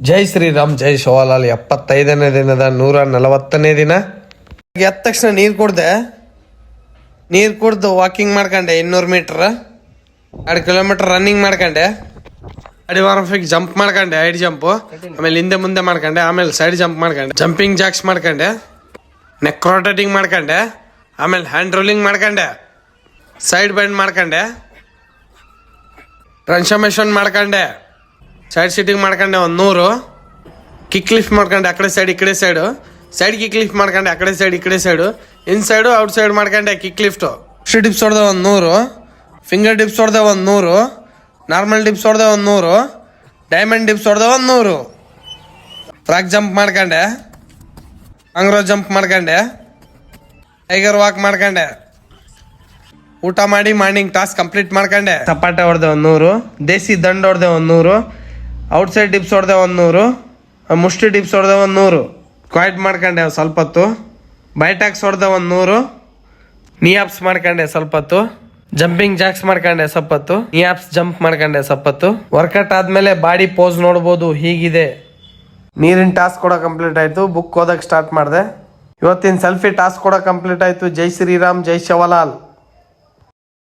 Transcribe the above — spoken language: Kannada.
ಜೈ ಶ್ರೀರಾಮ್ ಜೈ ಶಿವಲಾಲ್ 75ನೇ ದಿನದ 140ನೇ ದಿನ. ಎದ್ದ ತಕ್ಷಣ ನೀರು ಕುಡ್ದು ವಾಕಿಂಗ್ ಮಾಡ್ಕೊಂಡೆ 200 ಮೀಟ್ರ್ 2 ಕಿಲೋಮೀಟರ್ ರನ್ನಿಂಗ್ ಮಾಡ್ಕೊಂಡೆ. ಅಡಿವಾರಫಿಗೆ ಜಂಪ್ ಮಾಡ್ಕೊಂಡೆ, ಹೈಡ್ ಜಂಪು, ಆಮೇಲೆ ಹಿಂದೆ ಮುಂದೆ ಮಾಡ್ಕೊಂಡೆ, ಆಮೇಲೆ ಸೈಡ್ ಜಂಪ್ ಮಾಡ್ಕೊಂಡೆ, ಜಂಪಿಂಗ್ ಜಾಕ್ಸ್ ಮಾಡ್ಕೊಂಡೆ, ನೆಕ್ ರೊಟೇಟಿಂಗ್ ಮಾಡ್ಕೊಂಡೆ, ಆಮೇಲೆ ಹ್ಯಾಂಡ್ ರೋಲಿಂಗ್ ಮಾಡ್ಕೊಂಡೆ, ಸೈಡ್ ಬೆಂಡ್ ಮಾಡ್ಕೊಂಡೆ, ಟ್ರಾನ್ಸ್ಫಾರ್ಮೇಷನ್ ಮಾಡ್ಕೊಂಡೆ, ಸೈಡ್ ಸಿಟ್ಟಿಂಗ್ ಮಾಡ್ಕೊಂಡೆ 100, ಕಿಕ್ ಲಿಫ್ಟ್ ಮಾಡ್ಕೊಂಡೆ, ಆ ಕಡೆ ಸೈಡ್ ಈ ಕಡೆ ಸೈಡ್ ಕಿಕ್ ಲಿಫ್ಟ್ ಮಾಡ್ಕೊಂಡೆ, ಆ ಕಡೆ ಸೈಡ್ ಈ ಕಡೆ side, inside outside ಮಾಡ್ಕೊಂಡೆ ಕಿಕ್ ಲಿಫ್ಟು. ಡಿಪ್ಸ್ ಹೊಡೆದೆ 100, ಫಿಂಗರ್ ಡಿಪ್ಸ್ ಹೊಡೆದೆ 100, ನಾರ್ಮಲ್ ಡಿಪ್ಸ್ ಹೊಡೆದೆ 100, ಡೈಮಂಡ್ ಡಿಪ್ಸ್ ಹೊಡೆದೆ 100, ಫ್ರಾಕ್ ಜಂಪ್ ಮಾಡ್ಕೊಂಡೆ, ಕಾಂಗ್ರೋ ಜಂಪ್ ಮಾಡ್ಕೊಂಡೆ, ಟೈಗರ್ ವಾಕ್ ಮಾಡ್ಕೊಂಡೆ, ಊಟ ಮಾಡಿ ಮಾರ್ನಿಂಗ್ ಟಾಸ್ಕ್ ಕಂಪ್ಲೀಟ್ ಮಾಡ್ಕೊಂಡೆ. ಚಪಾಟೆ ಹೊಡೆದೆ 100, ದೇಸಿ ದಂಡ ಹೊಡೆದೆ 100, ಔಟ್ ಸೈಡ್ ಡಿಪ್ಸ್ ಹೊಡೆದೆ 100, ಮುಷ್ಟಿ ಡಿಪ್ಸ್ ಹೊಡೆದೆ 100, ಕ್ವಾಯ್ಟ್ ಮಾಡ್ಕೊಂಡೆ ಸ್ವಲ್ಪ ಹೊತ್ತು, ಬೈಟ್ಯಾಕ್ಸ್ ಹೊಡೆದೆ 100, ನಿಯಾಪ್ಸ್ ಮಾಡ್ಕೊಂಡೆ ಸ್ವಲ್ಪ ಹೊತ್ತು, ಜಂಪಿಂಗ್ ಜಾಕ್ಸ್ ಮಾಡ್ಕೊಂಡೆ ಸ್ವಲ್ಪ ಹೊತ್ತು, ನಿಯಾಪ್ಸ್ ಜಂಪ್ ಮಾಡ್ಕೊಂಡೆ ಸ್ವಲ್ಪ ಹೊತ್ತು. ವರ್ಕೌಟ್ ಆದ್ಮೇಲೆ ಬಾಡಿ ಪೋಸ್ ನೋಡ್ಬೋದು, ಹೀಗಿದೆ. ನೀರಿನ ಟಾಸ್ಕ್ ಕೂಡ ಕಂಪ್ಲೀಟ್ ಆಯ್ತು. ಬುಕ್ ಓದಕ್ಕೆ ಸ್ಟಾರ್ಟ್ ಮಾಡಿದೆ. ಇವತ್ತಿನ ಸೆಲ್ಫಿ ಟಾಸ್ಕ್ ಕೂಡ ಕಂಪ್ಲೀಟ್ ಆಯ್ತು. ಜೈ ಶ್ರೀರಾಮ್ ಜೈ ಶಿವಲಾಲ್.